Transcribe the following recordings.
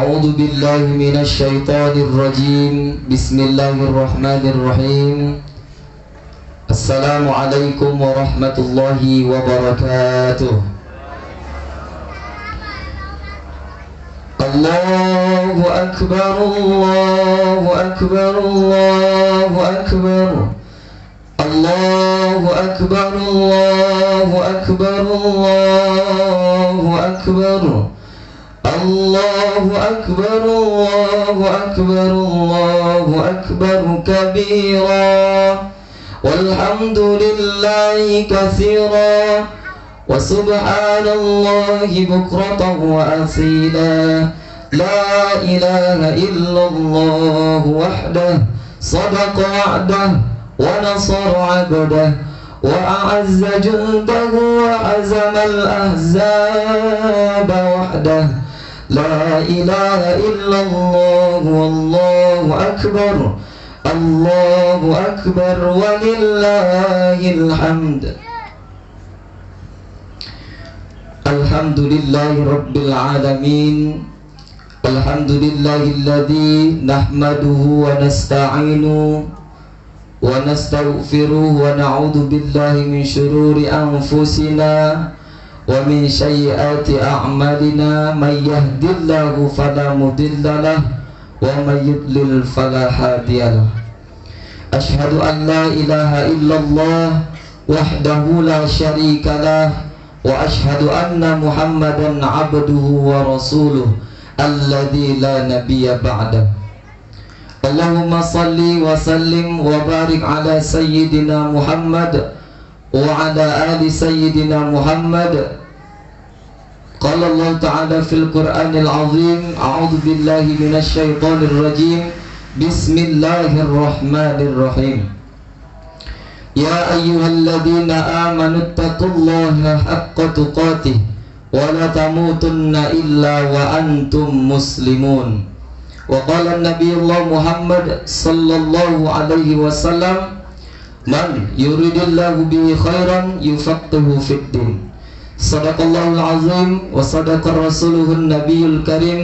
أعوذ بالله من الشيطان الرجيم. بسم الله الرحمن الرحيم. السلام عليكم ورحمة الله وبركاته. الله أكبر الله أكبر الله أكبر الله أكبر الله أكبر الله أكبر الله أكبر الله أكبر الله أكبر كبيرا والحمد لله كثيرا وسبحان الله بكرة وأصيلا لا إله إلا الله وحده صدق وعده ونصر عبده وأعز جنده وهزم الأحزاب وحده لا إله إلا الله والله أكبر الله أكبر ولله الحمد. الحمد لله رب العالمين. الحمد لله الذي نحمده ونستعينه ونستغفره ونعوذ بالله من شرور أنفسنا ومن سيئات أعمالنا من يهد الله فلا مضل له ومن يضلل فلا هادي له. أشهد أن لا إله إلا الله وحده لا شريك له وأشهد أن محمدا عبده ورسوله الذي لا نبي بعده. اللهم صل وسلم وبارك على سيدنا محمد وعلى آل سيدنا محمد. قال الله تعالى في القرآن العظيم أعوذ بالله من الشيطان الرجيم بسم الله الرحمن الرحيم. يا أيها الذين آمنوا اتقوا الله حق تقاته ولا تموتن إلا وأنتم مسلمون. وقال النبي الله محمد صلى الله عليه وسلم من يريد الله به خيرا يفقهه في الدين. صدق الله العظيم وصدق رسوله النبي الكريم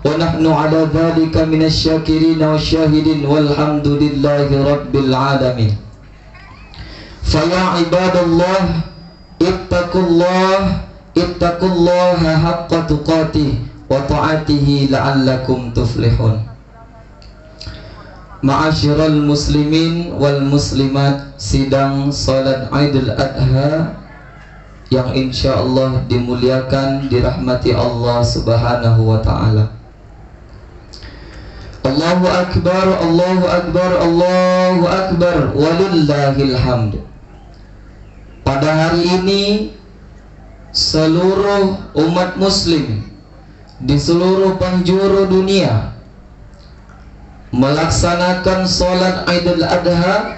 ونحن على ذلك من الشاكرين والشاهدين والحمد لله رب العالمين. فيا عباد الله اتقوا الله حق تقاته وطاعته لعلكم تفلحون. Ma'asyiral muslimin wal muslimat, sidang salat Idul Adha yang insyaallah dimuliakan, dirahmati Allah Subhanahu wa taala. Allahu akbar, Allahu akbar, Allahu akbar walillahil hamd. Pada hari ini seluruh umat muslim di seluruh penjuru dunia melaksanakan sholat Idul Adha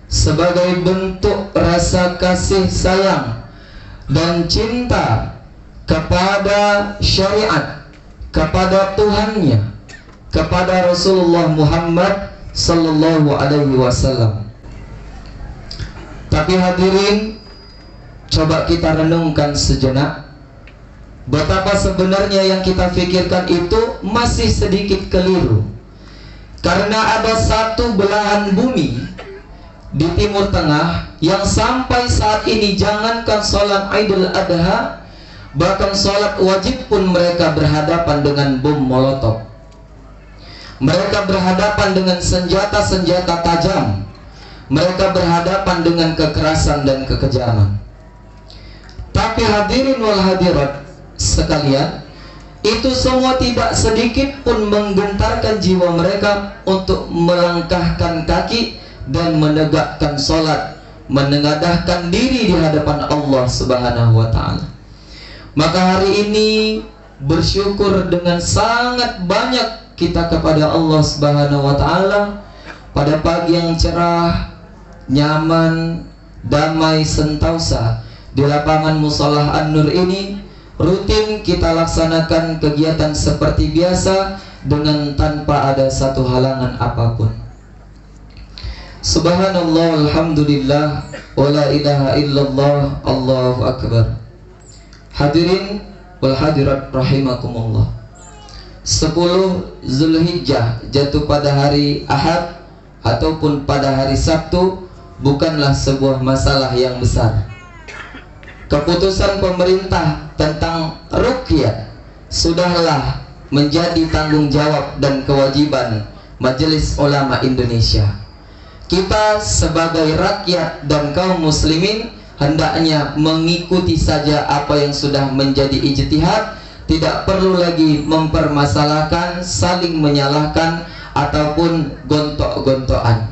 sebagai bentuk rasa kasih sayang dan cinta kepada syariat, kepada Tuhannya, kepada Rasulullah Muhammad sallallahu alaihi wasallam. Tapi hadirin, coba kita renungkan sejenak, betapa sebenarnya yang kita pikirkan itu masih sedikit keliru. Karena ada satu belahan bumi di Timur Tengah yang sampai saat ini jangankan sholat Idul Adha, bahkan sholat wajib pun mereka berhadapan dengan bom molotov. Mereka berhadapan dengan senjata-senjata tajam. Mereka berhadapan dengan kekerasan dan kekejaman. Tapi hadirin wal hadirat sekalian, itu semua tidak sedikit pun menggentarkan jiwa mereka untuk melangkahkan kaki dan menegakkan sholat, menengadahkan diri di hadapan Allah Subhanahu wa ta'ala. Maka hari ini bersyukur dengan sangat banyak kita kepada Allah Subhanahu wa ta'ala pada pagi yang cerah, nyaman, damai, sentausa di lapangan Musholah An-Nur ini. Rutin kita laksanakan kegiatan seperti biasa dengan tanpa ada satu halangan apapun. Subhanallah, alhamdulillah, wa la ilaha illallah, Allahu akbar. Hadirin wal hadirat rahimakumullah. 10 Zulhijjah jatuh pada hari Ahad ataupun pada hari Sabtu bukanlah sebuah masalah yang besar. Keputusan pemerintah tentang ruqyah sudahlah menjadi tanggung jawab dan kewajiban Majelis Ulama Indonesia. Kita sebagai rakyat dan kaum muslimin hendaknya mengikuti saja apa yang sudah menjadi ijtihad, tidak perlu lagi mempermasalahkan, saling menyalahkan ataupun gontok-gontokan.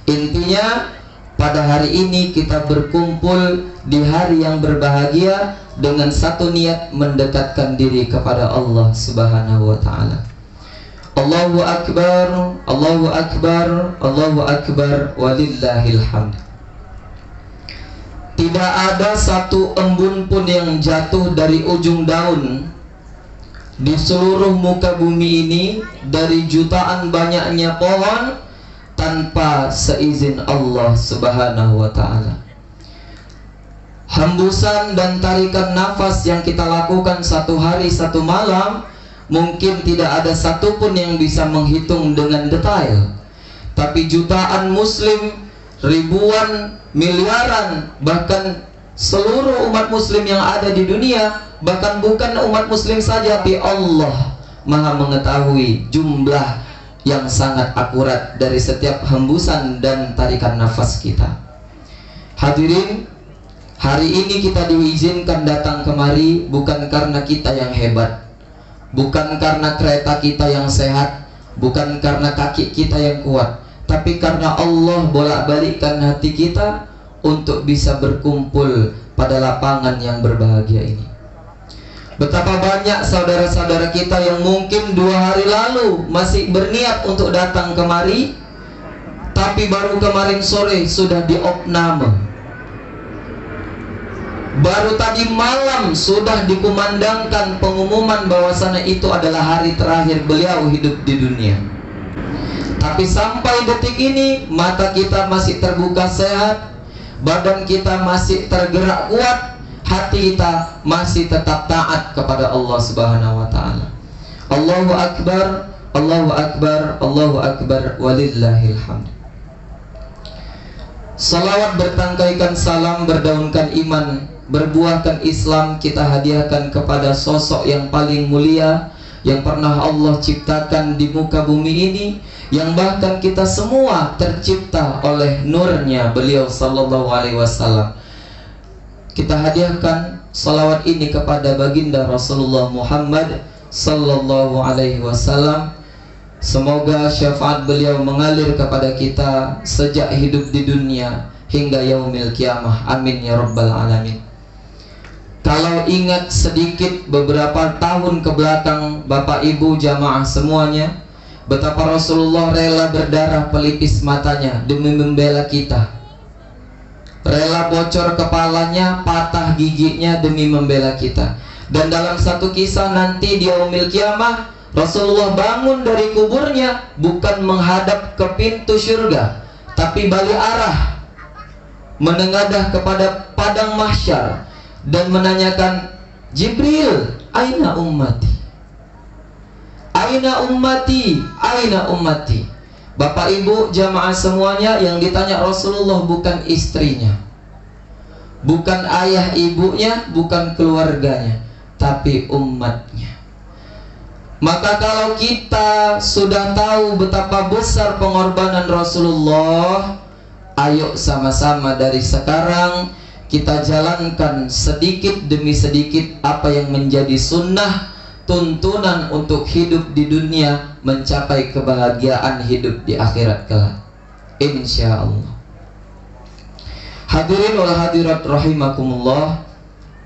Intinya pada hari ini kita berkumpul di hari yang berbahagia dengan satu niat mendekatkan diri kepada Allah Subhanahu wa taala. Allahu akbar, Allahu akbar, Allahu akbar, walillahil hamd. Tidak ada satu embun pun yang jatuh dari ujung daun di seluruh muka bumi ini, dari jutaan banyaknya pohon, tanpa seizin Allah Subhanahu wa ta'ala. Hembusan dan tarikan nafas yang kita lakukan satu hari satu malam, mungkin tidak ada satupun yang bisa menghitung dengan detail. Tapi jutaan muslim, ribuan, miliaran, bahkan seluruh umat muslim yang ada di dunia, bahkan bukan umat muslim saja, tapi Allah Maha mengetahui jumlah yang sangat akurat dari setiap hembusan dan tarikan nafas kita. Hadirin, hari ini kita diizinkan datang kemari bukan karena kita yang hebat, bukan karena kereta kita yang sehat, bukan karena kaki kita yang kuat, tapi karena Allah bolak-balikkan hati kita untuk bisa berkumpul pada lapangan yang berbahagia ini. Betapa banyak saudara-saudara kita yang mungkin 2 hari lalu masih berniat untuk datang kemari, tapi baru kemarin sore sudah diopname. Baru tadi malam sudah dikumandangkan pengumuman bahwasanya itu adalah hari terakhir beliau hidup di dunia. Tapi sampai detik ini mata kita masih terbuka sehat, badan kita masih tergerak kuat, hati kita masih tetap taat kepada Allah Subhanahu wa ta'ala. Allahu akbar, Allahu akbar, Allahu akbar, walillahil hamd. Salawat bertangkaikan salam, berdaunkan iman, berbuahkan Islam kita hadiahkan kepada sosok yang paling mulia yang pernah Allah ciptakan di muka bumi ini, yang bahkan kita semua tercipta oleh nurnya beliau sallallahu alaihi wasallam. Kita hadiahkan salawat ini kepada baginda Rasulullah Muhammad sallallahu alaihi wasallam. Semoga syafaat beliau mengalir kepada kita sejak hidup di dunia hingga yaumil kiamah. Amin ya rabbal alamin. Kalau ingat sedikit beberapa tahun ke belakang, Bapak Ibu jamaah semuanya, betapa Rasulullah rela berdarah pelipis matanya demi membela kita. Rela bocor kepalanya, patah giginya demi membela kita. Dan dalam satu kisah nanti di yaumil kiamah, Rasulullah bangun dari kuburnya bukan menghadap ke pintu surga, tapi balik arah, menengadah kepada padang mahsyar dan menanyakan, Jibril, aina ummati? Aina ummati? Aina ummati? Bapak Ibu jamaah semuanya, yang ditanya Rasulullah bukan istrinya, bukan ayah ibunya, bukan keluarganya, tapi umatnya. Maka kalau kita sudah tahu betapa besar pengorbanan Rasulullah, ayo sama-sama dari sekarang kita jalankan sedikit demi sedikit apa yang menjadi sunnah, tuntunan untuk hidup di dunia, mencapai kebahagiaan hidup di akhirat kelak, insya Allah. Hadirin wal hadirat rahimakumullah,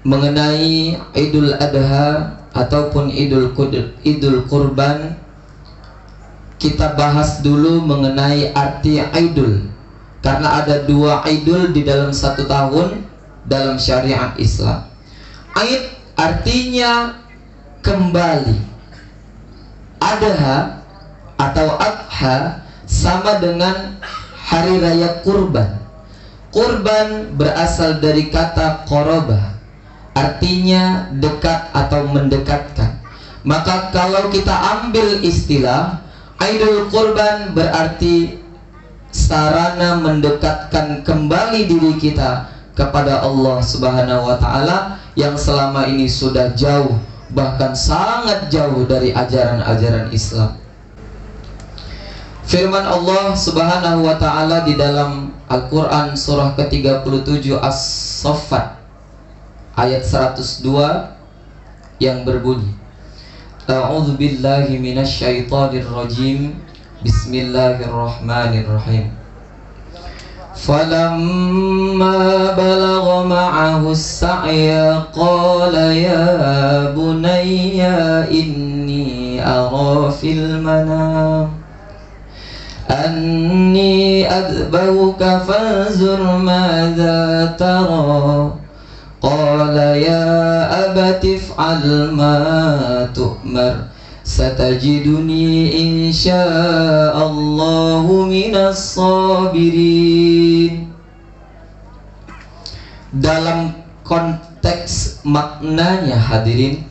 mengenai Idul Adha ataupun Idul Kurban, kita bahas dulu mengenai arti Idul, karena ada 2 Idul di dalam 1 tahun dalam syariat Islam. Id artinya kembali. Adha atau Adha sama dengan hari raya kurban. Kurban berasal dari kata qoroba, artinya dekat atau mendekatkan. Maka kalau kita ambil istilah Aidul Kurban, berarti sarana mendekatkan kembali diri kita kepada Allah Subhanahu wa Ta'ala yang selama ini sudah jauh, bahkan sangat jauh dari ajaran-ajaran Islam. Firman Allah Subhanahu wa Ta'ala di dalam Al-Quran surah ke-37 As-Saffat ayat 102 yang berbunyi, A'udzu billahi minasyaitonir rajim. Bismillahirrahmanirrahim. Falamma balagha ma'ahu as-sa'ya qala ya bunayya inni ara fil manam anni adbauka fanzur madza tara qala ya abati if'al ma tu'mar satajiduni insya'allahu minas sabirin. Dalam konteks maknanya hadirin,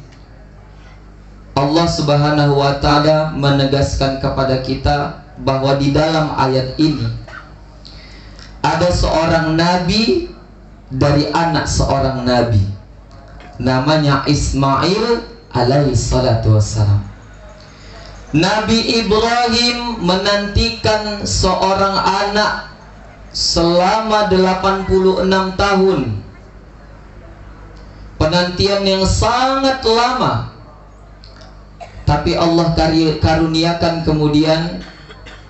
Allah Subhanahu wa Ta'ala menegaskan kepada kita bahwa di dalam ayat ini ada seorang nabi dari anak seorang nabi, namanya Ismail alaihi salatu wassalam. Nabi Ibrahim menantikan seorang anak selama 86 tahun. Penantian yang sangat lama. Tapi Allah karuniakan kemudian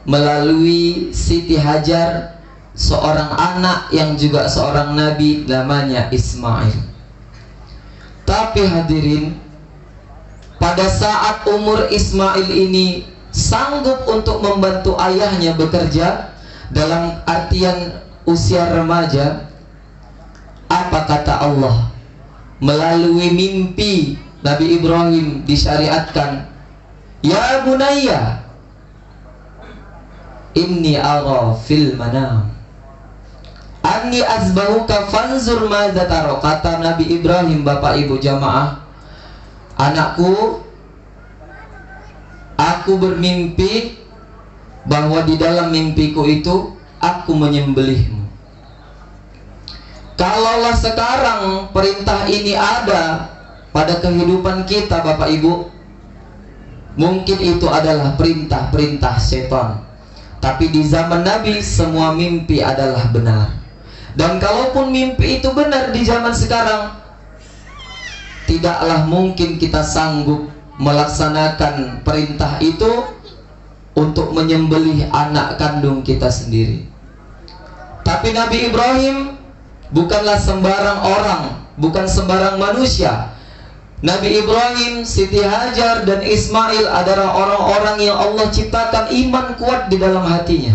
melalui Siti Hajar seorang anak yang juga seorang nabi, namanya Ismail. Tapi hadirin, pada saat umur Ismail ini sanggup untuk membantu ayahnya bekerja, dalam artian usia remaja, apa kata Allah? Melalui mimpi Nabi Ibrahim disyariatkan, ya bunayya inni ara fil manam anni azbahuka fanzur madza tara. Kata Nabi Ibrahim, Bapak Ibu jamaah, anakku, aku bermimpi bahwa di dalam mimpiku itu aku menyembelihmu. Kalaulah sekarang perintah ini ada pada kehidupan kita Bapak Ibu, mungkin itu adalah perintah-perintah setan. Tapi di zaman Nabi semua mimpi adalah benar. Dan kalaupun mimpi itu benar di zaman sekarang, tidaklah mungkin kita sanggup melaksanakan perintah itu untuk menyembelih anak kandung kita sendiri. Tapi Nabi Ibrahim bukanlah sembarang orang, bukan sembarang manusia. Nabi Ibrahim, Siti Hajar, dan Ismail adalah orang-orang yang Allah ciptakan iman kuat di dalam hatinya,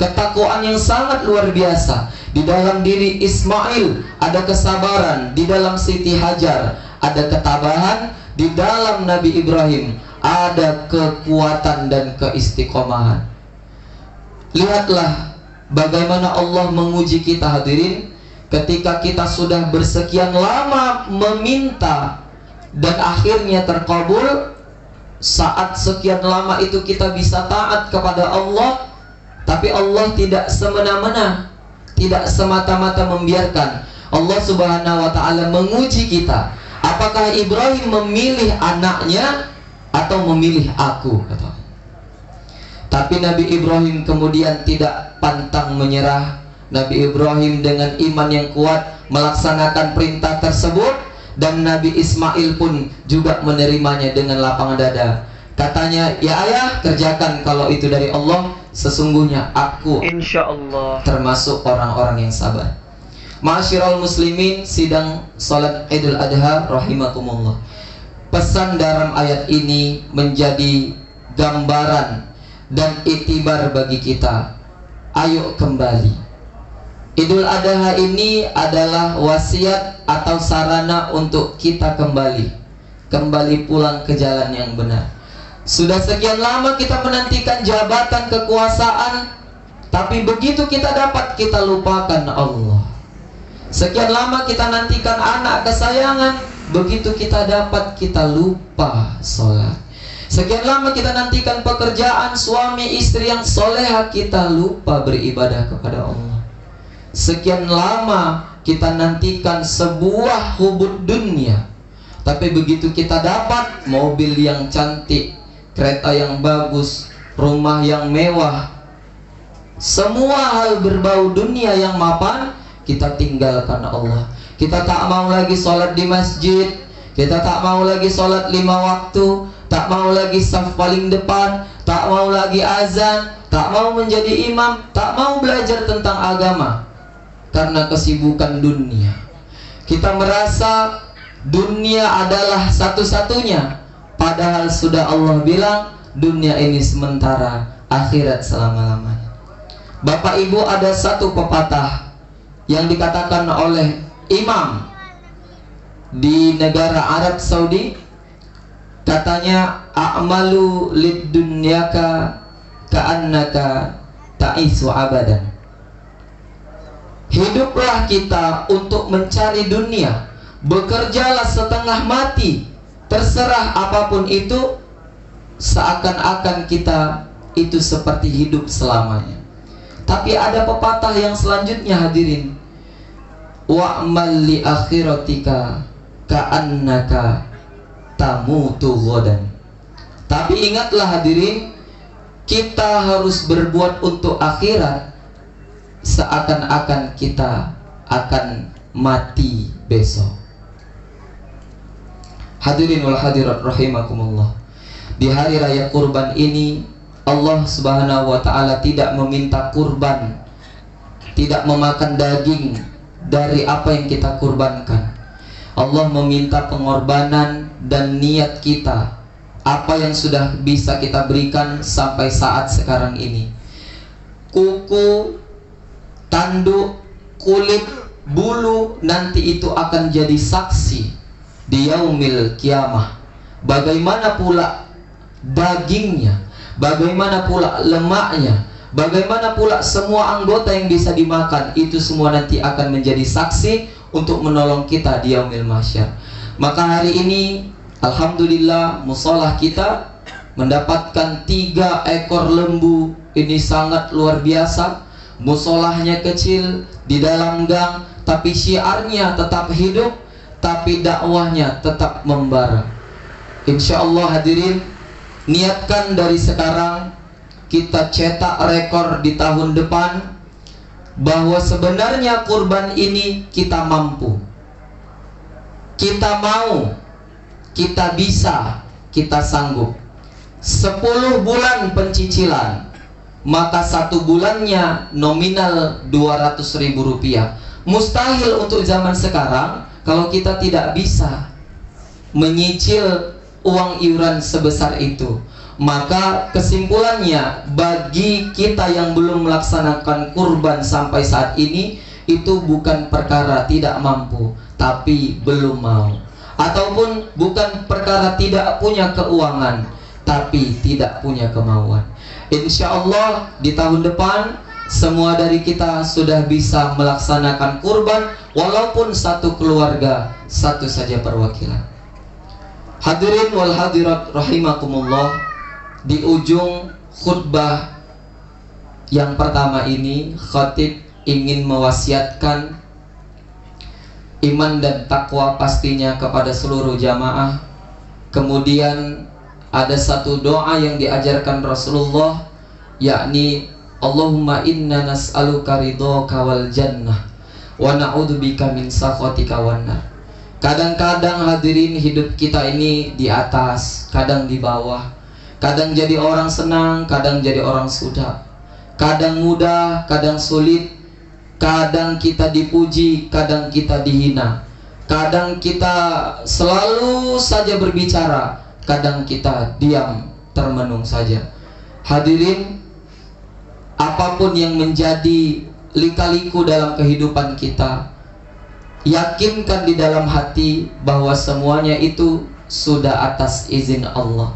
ketakwaan yang sangat luar biasa. Di dalam diri Ismail ada kesabaran, di dalam Siti Hajar ada ketabahan, di dalam Nabi Ibrahim ada kekuatan dan keistiqomahan. Lihatlah bagaimana Allah menguji kita hadirin, ketika kita sudah bersekian lama meminta dan akhirnya terkabul. Saat sekian lama itu kita bisa taat kepada Allah, tapi Allah tidak semena-mena, tidak semata-mata membiarkan. Allah Subhanahu wa Ta'ala menguji kita. Apakah Ibrahim memilih anaknya atau memilih aku? Kata. Tapi Nabi Ibrahim kemudian tidak pantang menyerah. Nabi Ibrahim dengan iman yang kuat melaksanakan perintah tersebut, dan Nabi Ismail pun juga menerimanya dengan lapangan dada. Katanya, ya ayah, kerjakan kalau itu dari Allah. Sesungguhnya aku insyaallah termasuk orang-orang yang sabar. Ma'asyiral muslimin, sidang salat Idul Adha rahimakumullah. Pesan dalam ayat ini menjadi gambaran dan iktibar bagi kita. Ayo kembali. Idul Adha ini adalah wasiat atau sarana untuk kita kembali pulang ke jalan yang benar. Sudah sekian lama kita menantikan jabatan kekuasaan, tapi begitu kita dapat, kita lupakan Allah. Sekian lama kita nantikan anak kesayangan, begitu kita dapat, kita lupa sholat. Sekian lama kita nantikan pekerjaan suami istri yang soleha, kita lupa beribadah kepada Allah. Sekian lama kita nantikan sebuah hubud dunia, tapi begitu kita dapat mobil yang cantik, kereta yang bagus, rumah yang mewah, semua hal berbau dunia yang mapan, kita tinggalkan Allah. Kita tak mau lagi sholat di masjid, kita tak mau lagi sholat 5 waktu, tak mau lagi saf paling depan, tak mau lagi azan, tak mau menjadi imam, tak mau belajar tentang agama karena kesibukan dunia. Kita merasa dunia adalah satu-satunya, padahal sudah Allah bilang dunia ini sementara, akhirat selama-lamanya. Bapak Ibu, ada satu pepatah yang dikatakan oleh imam di negara Arab Saudi, katanya, a'malu lid dunyaka ka'annaka ta'isu abadan. Hiduplah kita untuk mencari dunia, bekerjalah setengah mati, terserah apapun itu, seakan-akan kita itu seperti hidup selamanya. Tapi ada pepatah yang selanjutnya, hadirin, wa'mal li akhiratika ka'annaka tamutu ghadan. Tapi ingatlah hadirin, kita harus berbuat untuk akhirat seakan-akan kita akan mati besok. Hadirin wal hadirat rahimakumullah. Di hari raya kurban ini, Allah Subhanahu wa ta'ala tidak meminta kurban, tidak memakan daging dari apa yang kita kurbankan. Allah meminta pengorbanan dan niat kita, apa yang sudah bisa kita berikan sampai saat sekarang ini. Kuku, tanduk, kulit, bulu, nanti itu akan jadi saksi di yaumil kiamah. Bagaimana pula dagingnya, bagaimana pula lemaknya, bagaimana pula semua anggota yang bisa dimakan, itu semua nanti akan menjadi saksi untuk menolong kita di yaumil mahsyar. Maka hari ini alhamdulillah musolah kita mendapatkan 3 ekor lembu. Ini sangat luar biasa. Musolahnya kecil di dalam gang, tapi syiarnya tetap hidup, tapi dakwahnya tetap membara. Insya Allah hadirin, niatkan dari sekarang, kita cetak rekor di tahun depan, bahwa sebenarnya kurban ini kita mampu, kita mau, kita bisa, kita sanggup. 10 bulan pencicilan, maka 1 bulannya nominal 200.000 rupiah. Mustahil untuk zaman sekarang kalau kita tidak bisa menyicil uang iuran sebesar itu. Maka kesimpulannya, bagi kita yang belum melaksanakan kurban sampai saat ini, itu bukan perkara tidak mampu, tapi belum mau. Ataupun bukan perkara tidak punya keuangan, tapi tidak punya kemauan. Insya Allah di tahun depan semua dari kita sudah bisa melaksanakan kurban, walaupun satu keluarga, satu saja perwakilan. Hadirin wal hadirat rahimakumullah, di ujung khutbah yang pertama ini, khatib ingin mewasiatkan iman dan takwa pastinya kepada seluruh jamaah. Kemudian ada satu doa yang diajarkan Rasulullah, yakni Allahumma inna nas'aluka ridhoka wal jannah wa na'udzubika min sakhatika wan nar. Kadang-kadang hadirin, hidup kita ini di atas, kadang di bawah, kadang jadi orang senang, kadang jadi orang sudah, kadang mudah, kadang sulit, kadang kita dipuji, kadang kita dihina, kadang kita selalu saja berbicara, kadang kita diam termenung saja. Hadirin, apapun yang menjadi lika-liku dalam kehidupan kita, yakinkan di dalam hati bahwa semuanya itu sudah atas izin Allah.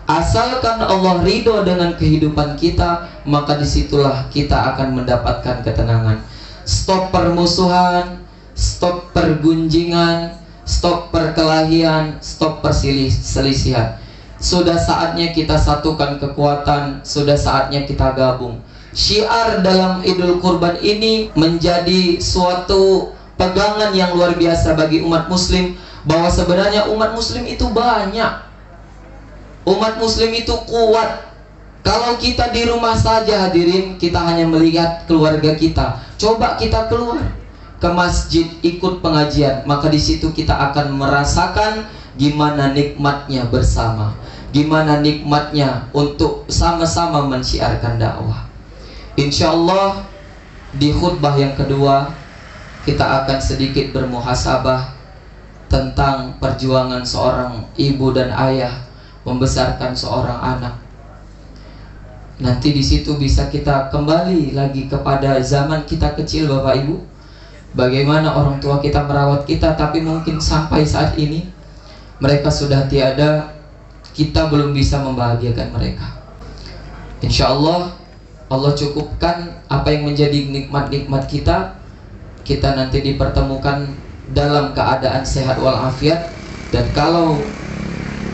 Asalkan Allah ridho dengan kehidupan kita, maka disitulah kita akan mendapatkan ketenangan. Stop permusuhan, stop pergunjingan, stop perkelahian, stop perselisihan. Sudah saatnya kita satukan kekuatan, sudah saatnya kita gabung. Syiar dalam Idul Kurban ini menjadi suatu pegangan yang luar biasa bagi umat muslim, bahwa sebenarnya umat muslim itu banyak. Umat muslim itu kuat. Kalau kita di rumah saja hadirin, kita hanya melihat keluarga kita. Coba kita keluar ke masjid, ikut pengajian, maka di situ kita akan merasakan gimana nikmatnya bersama, gimana nikmatnya untuk sama-sama mensyiarkan dakwah. Insya Allah di khutbah yang kedua kita akan sedikit bermuhasabah tentang perjuangan seorang ibu dan ayah membesarkan seorang anak. Nanti di situ bisa kita kembali lagi kepada zaman kita kecil, Bapak Ibu. Bagaimana orang tua kita merawat kita, tapi mungkin sampai saat ini mereka sudah tiada, kita belum bisa membahagiakan mereka. Insya Allah, Allah cukupkan apa yang menjadi nikmat-nikmat kita. Kita nanti dipertemukan dalam keadaan sehat walafiat. Dan kalau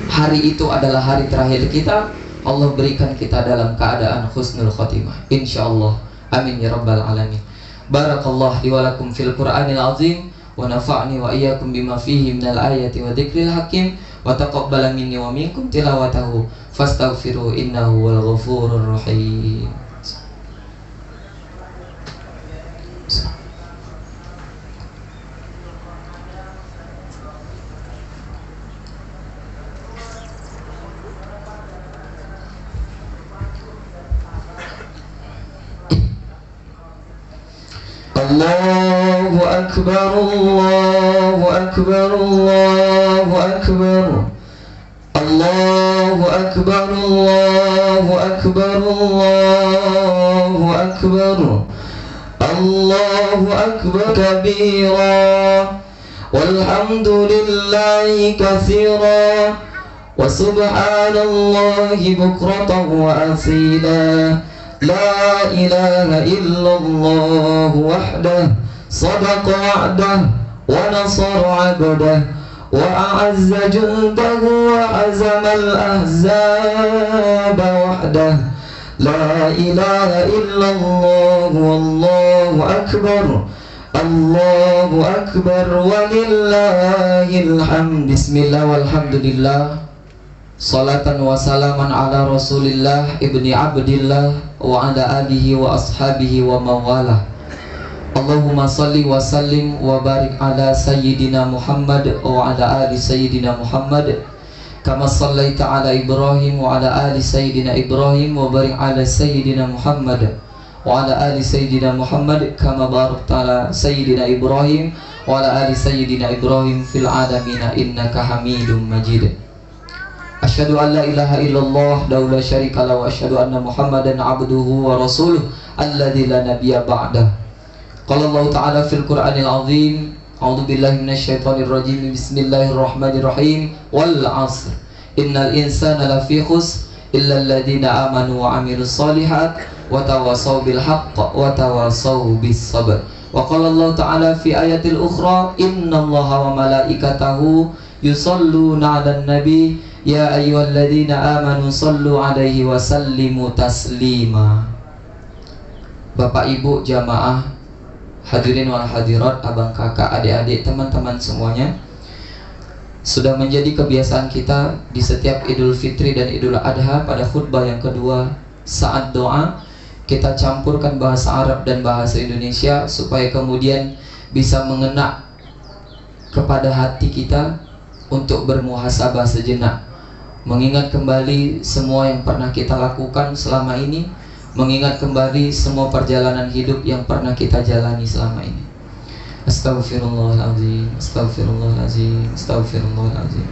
hari itu adalah hari terakhir kita, Allah berikan kita dalam keadaan husnul khotimah, insya Allah. Amin ya rabbal alamin. Barakallah li wa lakum fil Qur'anil azim, wa nafa'ni wa iyyakum bima fihi minal ayati wa dzikril hakim, wa taqabbala minni wa minkum tilawatahu fastaghfiru innahu wal ghafurur rahim. Allahu Akbar, Allahu Akbar, Allahu Akbar, Allahu Akbar, Allahu Akbar, Allahu Akbar, Allahu Akbar kabira, walhamdulillahi katsira, wa subhanallahi bukratan wa asila. La ilaha illallah wahdah, sadaqa wa'dah, wa nasara 'abdah, wa a'azza jundahu wa hazama al-ahzaba wahdah. La ilaha illallah wallahu akbar, Allahu akbar walillahil hamd. Bismillah walhamdulillah, salatan wa salaman ala Rasulillah ibni Abdillah wa ala alihi wa ashabihi wa mawalah. Allahumma salli wa sallim wa barik ala Sayyidina Muhammad wa ala ali Sayyidina Muhammad, kama sallaita ala Ibrahim wa ala ali Sayyidina Ibrahim, wa barik ala Sayyidina Muhammad wa ala ali Sayyidina Muhammad, kama barakta ala Sayyidina Ibrahim wa ala ali Sayyidina Ibrahim fil alamina innaka Hamidum Majid. Asyhadu an la ilaha illallah wa la syarika lahu, wa asyhadu anna Muhammadan abduhu wa rasuluh alladzi la nabiyya ba'dah. Qala Allah ta'ala fil Qur'anil azim, a'udzu billahi minasyaitonir rajim, bismillahirrahmanirrahim, wal 'asr innal insana lafi khusr illa alladziina amanu wa 'amilus shalihat wa tawassaw bil haqq wa tawassaw bis sabr. Wa qala Allah ta'ala fi ayatil ukhra, innallaha wa malaikatahu yusholluna 'alan nabi ya ayyuhalladzina amanu shallu 'alaihi wa sallimu taslima. Bapak Ibu jamaah, hadirin wal hadirat, abang kakak, adik-adik, teman-teman semuanya, sudah menjadi kebiasaan kita di setiap Idul Fitri dan Idul Adha pada khutbah yang kedua saat doa kita campurkan bahasa Arab dan bahasa Indonesia supaya kemudian bisa mengena kepada hati kita untuk bermuhasabah sejenak, mengingat kembali semua yang pernah kita lakukan selama ini, mengingat kembali semua perjalanan hidup yang pernah kita jalani selama ini. Astaghfirullahaladzim, astaghfirullahaladzim, astaghfirullahaladzim.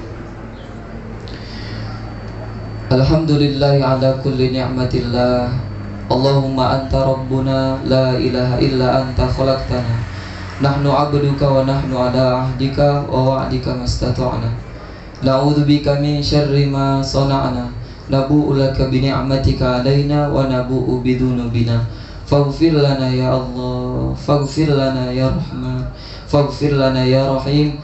Alhamdulillahi ala kulli ni'matillah. Allahumma anta rabbuna la ilaha illa anta khalaqtana, nahnu abduka wa nahnu ala ahdika wa wa'dika mastata'na. Na'udzu bika min syarri ma sana'na, nabu'u laka bi ni'matika alaina wa nabu'u bi dzunubina. Faghfir lana ya Allah, faghfir lana ya Rahman, faghfir lana ya Rahim,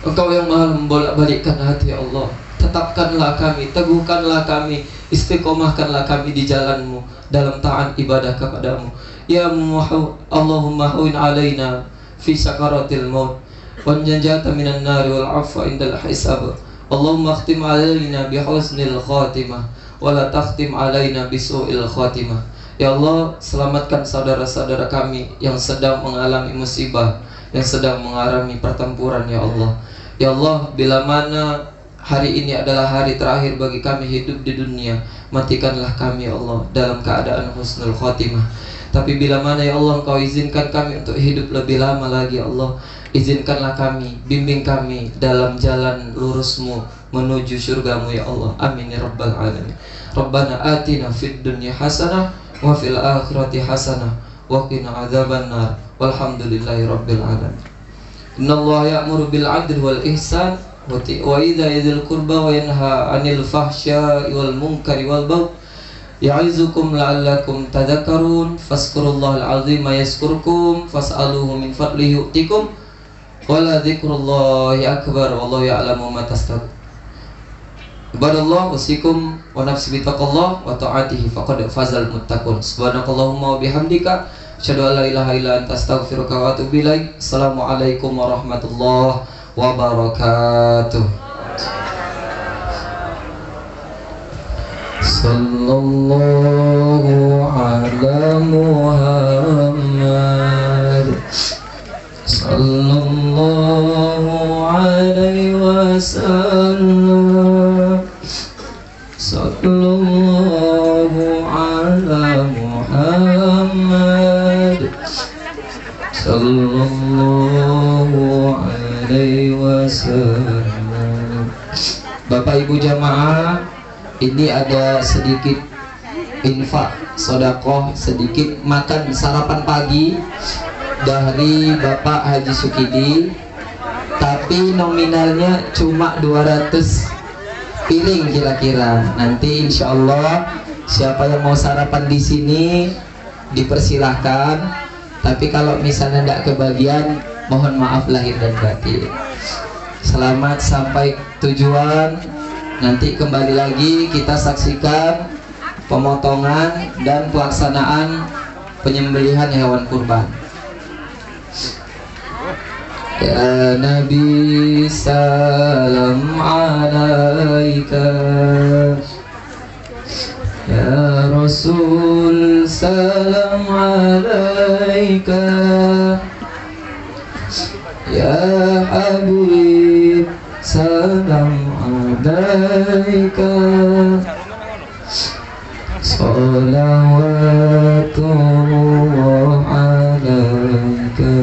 Engkau yang maha membolak-balikkan hati, ya Allah. Tetapkanlah kami, teguhkanlah kami, istiqomahkanlah kami di jalanmu dalam taat ibadah kepadamu. Ya Allahumma hawin alaina fi sakaratil maut wan najata minan nari wal afwa indal hisab. Allahumma akhtim alaina bi husnil khatimah wa la takhtim alaina bi su'il khatimah. Ya Allah, selamatkan saudara-saudara kami yang sedang mengalami musibah, yang sedang mengalami pertempuran, ya Allah. Ya Allah, bila mana hari ini adalah hari terakhir bagi kami hidup di dunia, matikanlah kami, ya Allah, dalam keadaan husnul khatimah. Tapi bila mana, ya Allah, Engkau izinkan kami untuk hidup lebih lama lagi, ya Allah, izinkanlah kami, bimbing kami dalam jalan lurus-Mu menuju surga-Mu, ya Allah. Amin ya rabbal alamin. Rabbana atina fid dunya hasanah wa fil akhirati hasanah wa qina adzabannar. Walhamdulillahi rabbil alamin. Innallaha ya'muru bil 'adli wal ihsan wa idza dzil qurba wa yanha 'anil fahsya'i wal munkari wal baghi ya'izukum la'allakum tadhakkarun. Fazkurullahal 'azima yazkurkum fas'aluhu min fadlihi yu'tikum wa la dzikrullahi akbar wallahu ya'lamu ma tasna'un. Ibadallah, usikum wa nafsi bitaqallah wa ta'atihi faqad fazal muttaqun. Subhanakallahumma wa bihamdika asyhadu an la ilaha illa anta astaghfiruka wa atubu ilaik. Assalamualaikum warahmatullahi wabarakatuh. Sallallahu ala Muhammad sallallahu alaihi wasallam. Sallallahu ala Muhammad sallallahu alaihi wasallam. Bapak Ibu jamaah, ini ada sedikit infak, sedekah, sedikit makan sarapan pagi dari Bapak Haji Sukidi, tapi nominalnya cuma 200 piring kira-kira. Nanti insya Allah siapa yang mau sarapan di sini dipersilahkan. Tapi kalau misalnya tidak kebagian, mohon maaf lahir dan batin. Selamat sampai tujuan. Nanti kembali lagi kita saksikan pemotongan dan pelaksanaan penyembelihan hewan kurban. Ya Nabi salam alaika, ya Rasul salam alaika, ya Habib salam alaika, salawatullah alaika.